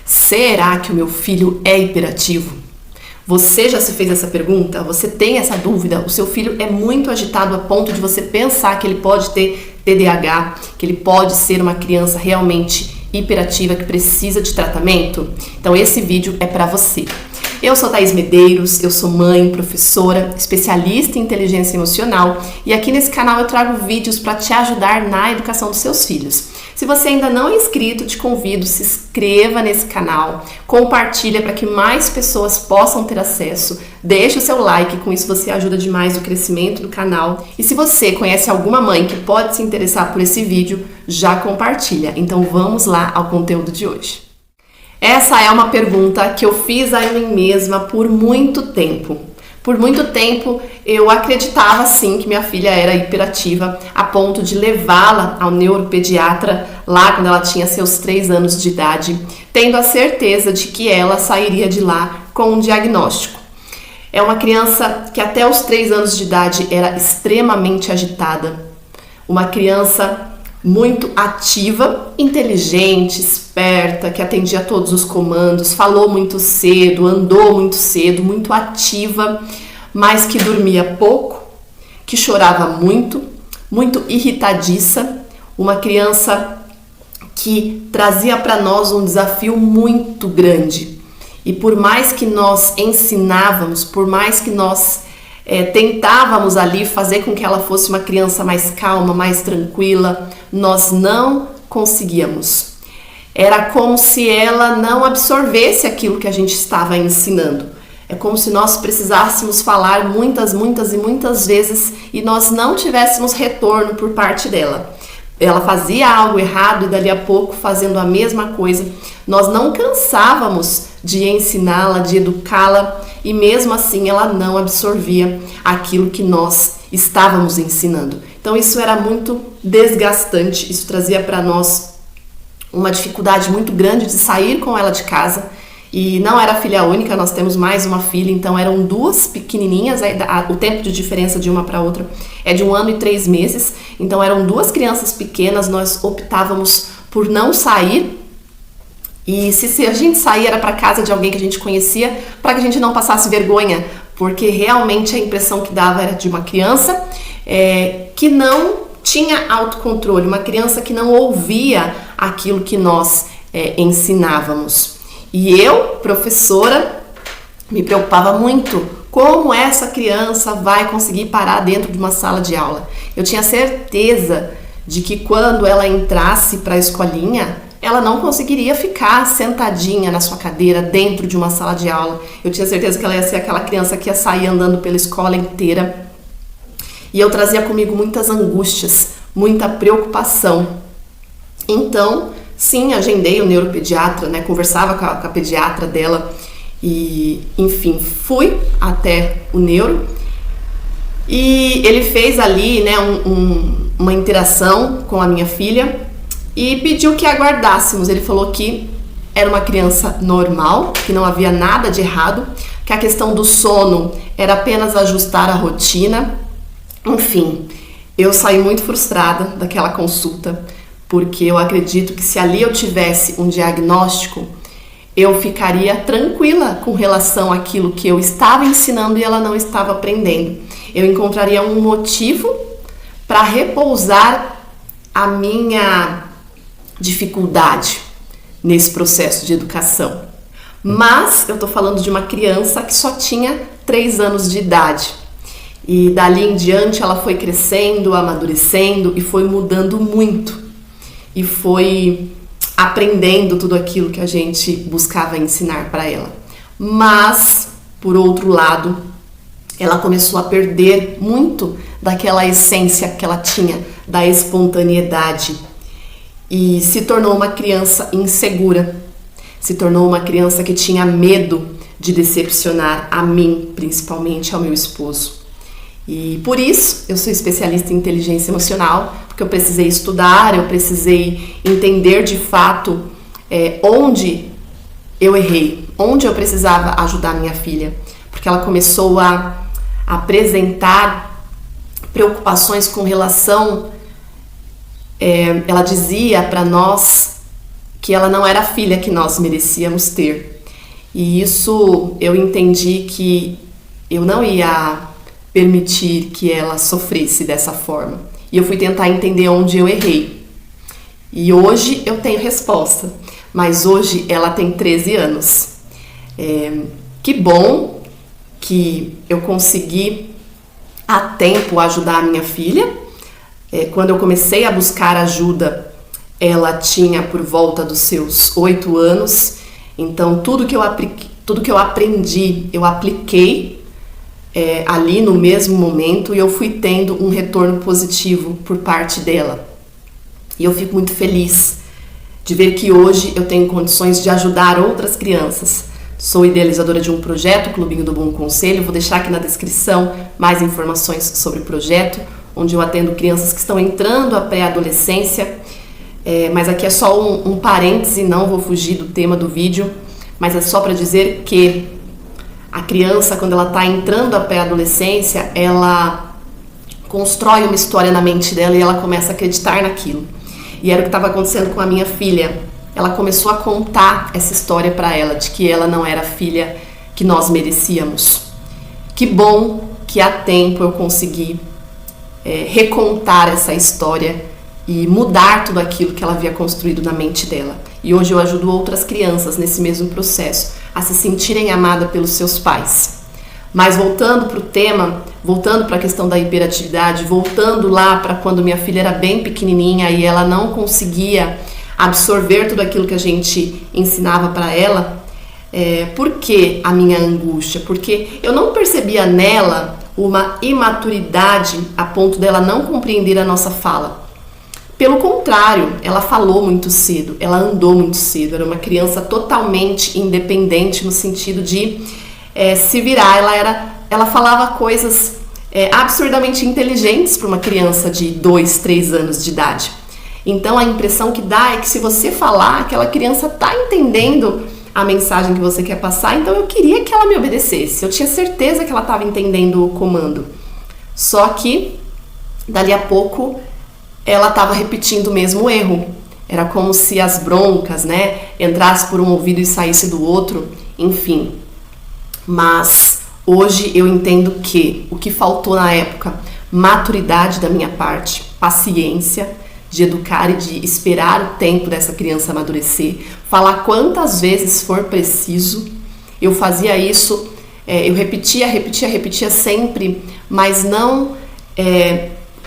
Será que o meu filho é hiperativo? Você já se fez essa pergunta? Você tem essa dúvida? O seu filho é muito agitado a ponto de você pensar que ele pode ter TDAH, que ele pode ser uma criança realmente hiperativa que precisa de tratamento? Então esse vídeo é para você. Eu sou Thaís Medeiros, eu sou mãe, professora, especialista em inteligência emocional e aqui nesse canal eu trago vídeos para te ajudar na educação dos seus filhos. Se você ainda não é inscrito, te convido, se inscreva nesse canal, compartilha para que mais pessoas possam ter acesso, deixe o seu like, com isso você ajuda demais o crescimento do canal. E se você conhece alguma mãe que pode se interessar por esse vídeo, já compartilha. Então vamos lá ao conteúdo de hoje. Essa é uma pergunta que eu fiz a mim mesma por muito tempo. Por muito tempo eu acreditava sim que minha filha era hiperativa, a ponto de levá-la ao neuropediatra lá quando ela tinha seus 3 anos de idade, tendo a certeza de que ela sairia de lá com um diagnóstico. É uma criança que até os 3 anos de idade era extremamente agitada, uma criança muito ativa, inteligente, esperta, que atendia todos os comandos, falou muito cedo, andou muito cedo, muito ativa, mas que dormia pouco, que chorava muito, muito irritadiça, uma criança que trazia para nós um desafio muito grande. E por mais que nós ensinávamos, por mais que nós tentávamos ali fazer com que ela fosse uma criança mais calma, mais tranquila, nós não conseguíamos. Era como se ela não absorvesse aquilo que a gente estava ensinando. É como se nós precisássemos falar muitas e muitas vezes e nós não tivéssemos retorno por parte dela. Ela fazia algo errado e dali a pouco fazendo a mesma coisa. Nós não cansávamos de ensiná-la, de educá-la e mesmo assim ela não absorvia aquilo que nós estávamos ensinando. Então isso era muito desgastante, isso trazia para nós uma dificuldade muito grande de sair com ela de casa. E não era filha única, nós temos mais uma filha, então eram 2 pequenininhas, o tempo de diferença de uma para outra é de 1 ano e 3 meses, então eram 2 crianças pequenas, nós optávamos por não sair, e se a gente sair era para casa de alguém que a gente conhecia, para que a gente não passasse vergonha, porque realmente a impressão que dava era de uma criança que não tinha autocontrole, uma criança que não ouvia aquilo que nós ensinávamos. E eu, professora, me preocupava muito como essa criança vai conseguir parar dentro de uma sala de aula. Eu tinha certeza de que quando ela entrasse para a escolinha, ela não conseguiria ficar sentadinha na sua cadeira dentro de uma sala de aula. Eu tinha certeza que ela ia ser aquela criança que ia sair andando pela escola inteira. E eu trazia comigo muitas angústias, muita preocupação. Então, sim, agendei o neuropediatra, conversava com a pediatra dela e, enfim, fui até o neuro e ele fez ali, uma interação com a minha filha e pediu que aguardássemos. Ele falou que era uma criança normal, que não havia nada de errado, que a questão do sono era apenas ajustar a rotina. Enfim, eu saí muito frustrada daquela consulta, porque eu acredito que se ali eu tivesse um diagnóstico, eu ficaria tranquila com relação àquilo que eu estava ensinando e ela não estava aprendendo. Eu encontraria um motivo para repousar a minha dificuldade nesse processo de educação. Mas eu estou falando de uma criança que só tinha 3 anos de idade. E dali em diante ela foi crescendo, amadurecendo e foi mudando muito. E foi aprendendo tudo aquilo que a gente buscava ensinar para ela. Mas, por outro lado, ela começou a perder muito daquela essência que ela tinha, da espontaneidade. E se tornou uma criança insegura. Se tornou uma criança que tinha medo de decepcionar a mim, principalmente ao meu esposo. E por isso eu sou especialista em inteligência emocional, porque eu precisei estudar, eu precisei entender de fato onde eu errei, onde eu precisava ajudar minha filha, porque ela começou a apresentar preocupações com relação, ela dizia para nós que ela não era a filha que nós merecíamos ter. E isso eu entendi que eu não ia permitir que ela sofresse dessa forma. E eu fui tentar entender onde eu errei. E hoje eu tenho resposta, mas hoje ela tem 13 anos. Que bom que eu consegui a tempo ajudar a minha filha. Quando eu comecei a buscar ajuda, ela tinha por volta dos seus 8 anos. Então tudo que eu aprendi, eu apliquei ali no mesmo momento, e eu fui tendo um retorno positivo por parte dela. E eu fico muito feliz de ver que hoje eu tenho condições de ajudar outras crianças. Sou idealizadora de um projeto, Clubinho do Bom Conselho. Vou deixar aqui na descrição mais informações sobre o projeto, onde eu atendo crianças que estão entrando à pré-adolescência. Mas aqui é só um parêntese, não vou fugir do tema do vídeo, mas é só para dizer que a criança, quando ela está entrando à pré-adolescência, ela constrói uma história na mente dela e ela começa a acreditar naquilo. E era o que estava acontecendo com a minha filha. Ela começou a contar essa história para ela, de que ela não era a filha que nós merecíamos. Que bom que há tempo eu consegui recontar essa história e mudar tudo aquilo que ela havia construído na mente dela. E hoje eu ajudo outras crianças nesse mesmo processo, a se sentirem amadas pelos seus pais. Mas voltando para o tema, voltando para a questão da hiperatividade, voltando lá para quando minha filha era bem pequenininha e ela não conseguia absorver tudo aquilo que a gente ensinava para ela, por que a minha angústia? Porque eu não percebia nela uma imaturidade a ponto dela não compreender a nossa fala. Pelo contrário, ela falou muito cedo, ela andou muito cedo, era uma criança totalmente independente no sentido de se virar. Ela falava coisas absurdamente inteligentes para uma criança de 2, 3 anos de idade. Então a impressão que dá é que se você falar, aquela criança está entendendo a mensagem que você quer passar, então eu queria que ela me obedecesse, eu tinha certeza que ela estava entendendo o comando. Só que, dali a pouco, ela estava repetindo o mesmo erro. Era como se as broncas, entrassem por um ouvido e saísse do outro, enfim. Mas hoje eu entendo que o que faltou na época, maturidade da minha parte, paciência, de educar e de esperar o tempo dessa criança amadurecer, falar quantas vezes for preciso. Eu fazia isso, eu repetia sempre, mas não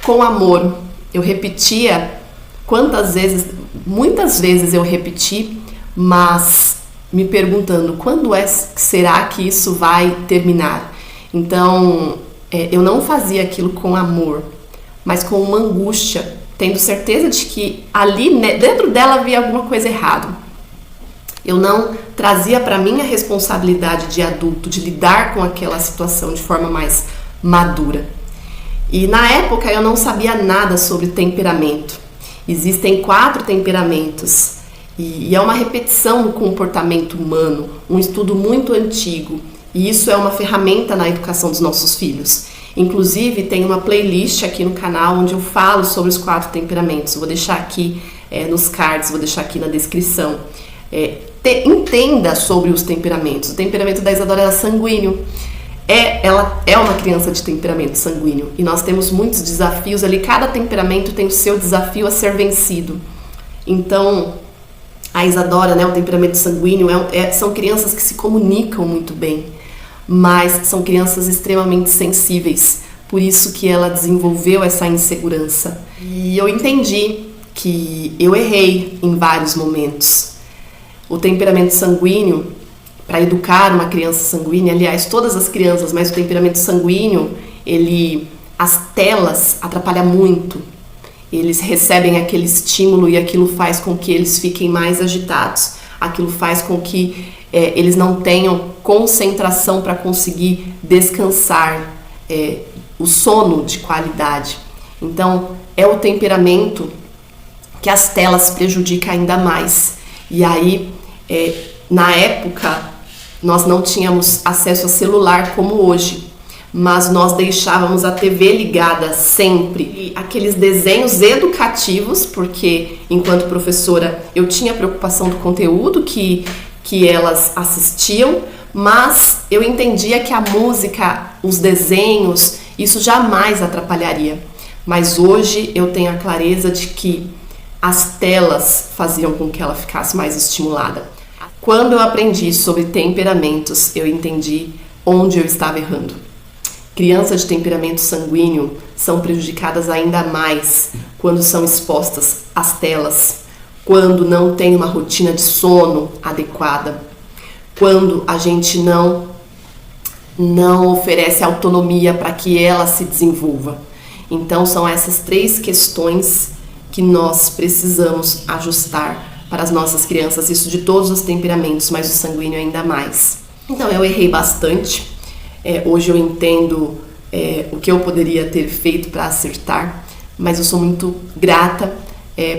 com amor. Eu repetia quantas vezes, muitas vezes eu repeti, mas me perguntando quando será que isso vai terminar. Então, eu não fazia aquilo com amor, mas com uma angústia, tendo certeza de que ali dentro dela havia alguma coisa errada. Eu não trazia para mim a responsabilidade de adulto, de lidar com aquela situação de forma mais madura. E na época eu não sabia nada sobre temperamento. Existem 4 temperamentos e é uma repetição do comportamento humano, um estudo muito antigo, e isso é uma ferramenta na educação dos nossos filhos. Inclusive tem uma playlist aqui no canal onde eu falo sobre os 4 temperamentos. Vou deixar aqui nos cards, vou deixar aqui na descrição. Entenda sobre os temperamentos. O temperamento da Isadora era sanguíneo. Ela é uma criança de temperamento sanguíneo e nós temos muitos desafios ali, cada temperamento tem o seu desafio a ser vencido. Então, a Isadora, o temperamento sanguíneo, são crianças que se comunicam muito bem, mas são crianças extremamente sensíveis, por isso que ela desenvolveu essa insegurança. E eu entendi que eu errei em vários momentos. O temperamento sanguíneo, para educar uma criança sanguínea, aliás, todas as crianças, mas o temperamento sanguíneo, as telas atrapalham muito. Eles recebem aquele estímulo e aquilo faz com que eles fiquem mais agitados. Aquilo faz com que eles não tenham concentração para conseguir descansar, o sono de qualidade. Então, é o temperamento que as telas prejudicam ainda mais. E aí, na época, nós não tínhamos acesso a celular como hoje, mas nós deixávamos a TV ligada sempre. E aqueles desenhos educativos, porque enquanto professora eu tinha preocupação do conteúdo que elas assistiam, mas eu entendia que a música, os desenhos, isso jamais atrapalharia. Mas hoje eu tenho a clareza de que as telas faziam com que ela ficasse mais estimulada. Quando eu aprendi sobre temperamentos, eu entendi onde eu estava errando. Crianças de temperamento sanguíneo são prejudicadas ainda mais quando são expostas às telas, quando não tem uma rotina de sono adequada, quando a gente não oferece autonomia para que ela se desenvolva. Então são essas 3 questões que nós precisamos ajustar para as nossas crianças, isso de todos os temperamentos, mas o sanguíneo ainda mais. Então eu errei bastante, hoje eu entendo o que eu poderia ter feito para acertar, mas eu sou muito grata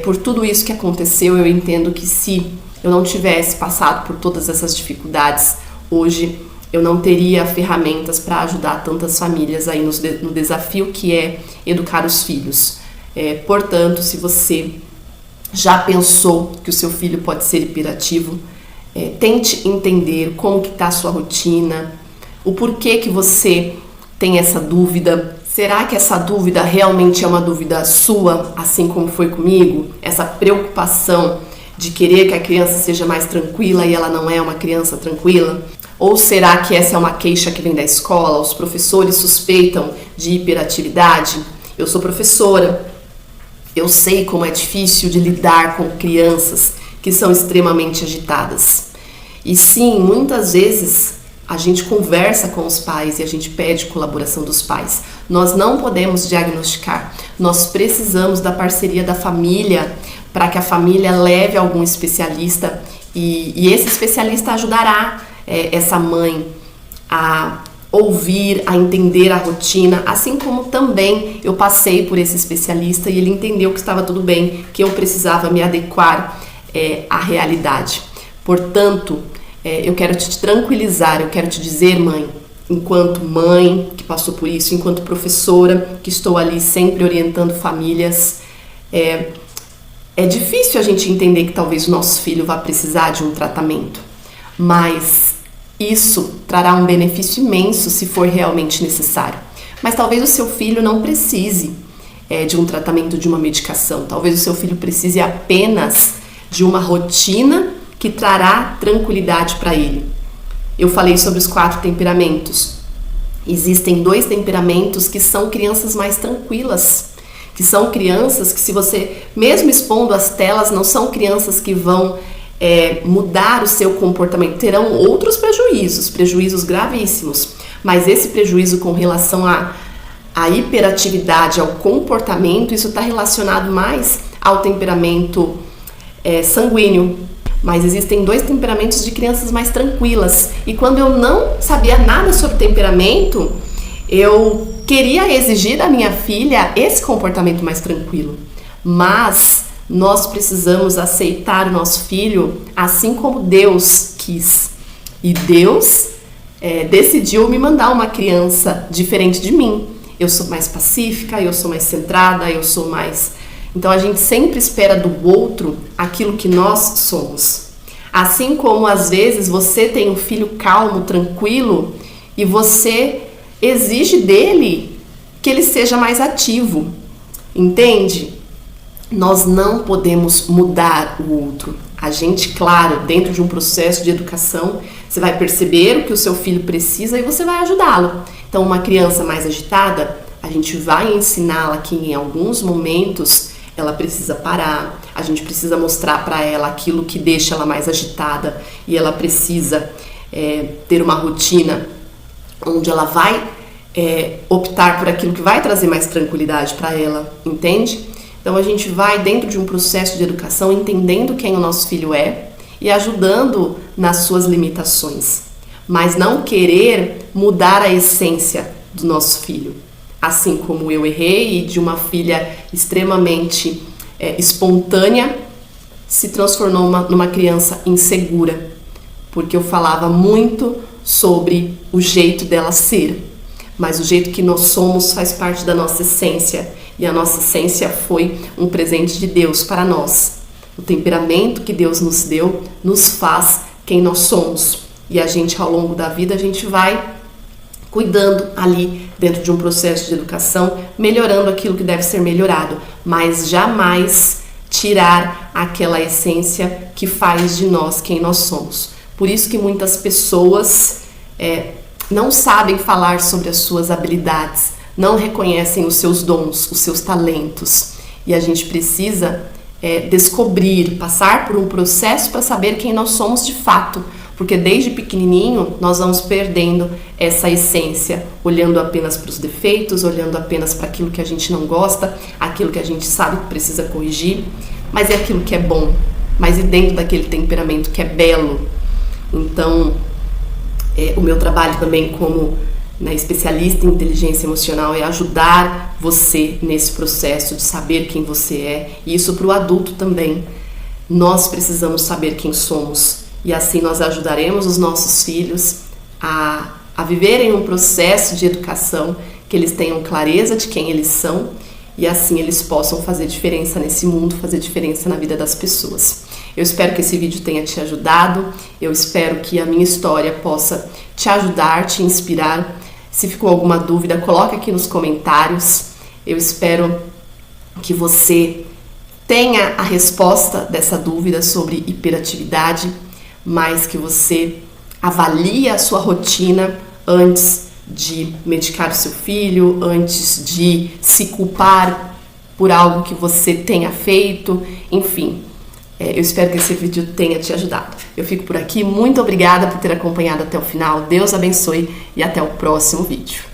por tudo isso que aconteceu. Eu entendo que se eu não tivesse passado por todas essas dificuldades, hoje eu não teria ferramentas para ajudar tantas famílias aí no desafio que é educar os filhos. Portanto, se você já pensou que o seu filho pode ser hiperativo, tente entender como que está a sua rotina, o porquê que você tem essa dúvida. Será que essa dúvida realmente é uma dúvida sua, assim como foi comigo? Essa preocupação de querer que a criança seja mais tranquila e ela não é uma criança tranquila? Ou será que essa é uma queixa que vem da escola? Os professores suspeitam de hiperatividade? Eu sou professora, eu sei como é difícil de lidar com crianças que são extremamente agitadas. E sim, muitas vezes a gente conversa com os pais e a gente pede colaboração dos pais. Nós não podemos diagnosticar, nós precisamos da parceria da família para que a família leve algum especialista e esse especialista ajudará essa mãe a ouvir, a entender a rotina, assim como também eu passei por esse especialista e ele entendeu que estava tudo bem, que eu precisava me adequar à realidade. Portanto, eu quero te tranquilizar, eu quero te dizer, mãe, enquanto mãe que passou por isso, enquanto professora que estou ali sempre orientando famílias, é difícil a gente entender que talvez o nosso filho vá precisar de um tratamento, mas isso trará um benefício imenso se for realmente necessário. Mas talvez o seu filho não precise de um tratamento, de uma medicação. Talvez o seu filho precise apenas de uma rotina que trará tranquilidade para ele. Eu falei sobre os 4 temperamentos. Existem 2 temperamentos que são crianças mais tranquilas, que são crianças que, se você, mesmo expondo as telas, não são crianças que vão mudar o seu comportamento, terão outros prejuízos gravíssimos, mas esse prejuízo com relação à hiperatividade, ao comportamento, isso está relacionado mais ao temperamento sanguíneo. Mas existem 2 temperamentos de crianças mais tranquilas, e quando eu não sabia nada sobre temperamento, eu queria exigir da minha filha esse comportamento mais tranquilo, mas nós precisamos aceitar o nosso filho assim como Deus quis. E Deus decidiu me mandar uma criança diferente de mim. Eu sou mais pacífica, eu sou mais centrada, eu sou mais... Então a gente sempre espera do outro aquilo que nós somos. Assim como às vezes você tem um filho calmo, tranquilo, e você exige dele que ele seja mais ativo. Entende? Nós não podemos mudar o outro. A gente, claro, dentro de um processo de educação, você vai perceber o que o seu filho precisa e você vai ajudá-lo. Então, uma criança mais agitada, a gente vai ensiná-la que em alguns momentos ela precisa parar, a gente precisa mostrar para ela aquilo que deixa ela mais agitada e ela precisa ter uma rotina onde ela vai optar por aquilo que vai trazer mais tranquilidade para ela, entende? Então a gente vai dentro de um processo de educação entendendo quem o nosso filho é e ajudando nas suas limitações, mas não querer mudar a essência do nosso filho. Assim como eu errei e de uma filha extremamente espontânea se transformou numa criança insegura, porque eu falava muito sobre o jeito dela ser. mas o jeito que nós somos faz parte da nossa essência, e a nossa essência foi um presente de Deus para nós. O temperamento que Deus nos deu nos faz quem nós somos, e a gente, ao longo da vida, a gente vai cuidando ali dentro de um processo de educação, melhorando aquilo que deve ser melhorado, mas jamais tirar aquela essência que faz de nós quem nós somos. Por isso que muitas pessoas não sabem falar sobre as suas habilidades, não reconhecem os seus dons, os seus talentos. E a gente precisa descobrir, passar por um processo para saber quem nós somos de fato, porque desde pequenininho nós vamos perdendo essa essência, olhando apenas para os defeitos, olhando apenas para aquilo que a gente não gosta, aquilo que a gente sabe que precisa corrigir, mas é aquilo que é bom, mas e dentro daquele temperamento que é belo. Então, o meu trabalho também como especialista em inteligência emocional é ajudar você nesse processo de saber quem você é, e isso para o adulto também. Nós precisamos saber quem somos, e assim nós ajudaremos os nossos filhos a viverem um processo de educação, que eles tenham clareza de quem eles são, e assim eles possam fazer diferença nesse mundo, fazer diferença na vida das pessoas. Eu espero que esse vídeo tenha te ajudado, eu espero que a minha história possa te ajudar, te inspirar. Se ficou alguma dúvida, coloque aqui nos comentários. Eu espero que você tenha a resposta dessa dúvida sobre hiperatividade, mas que você avalie a sua rotina antes de medicar o seu filho, antes de se culpar por algo que você tenha feito, enfim. Eu espero que esse vídeo tenha te ajudado. Eu fico por aqui, muito obrigada por ter acompanhado até o final, Deus abençoe e até o próximo vídeo.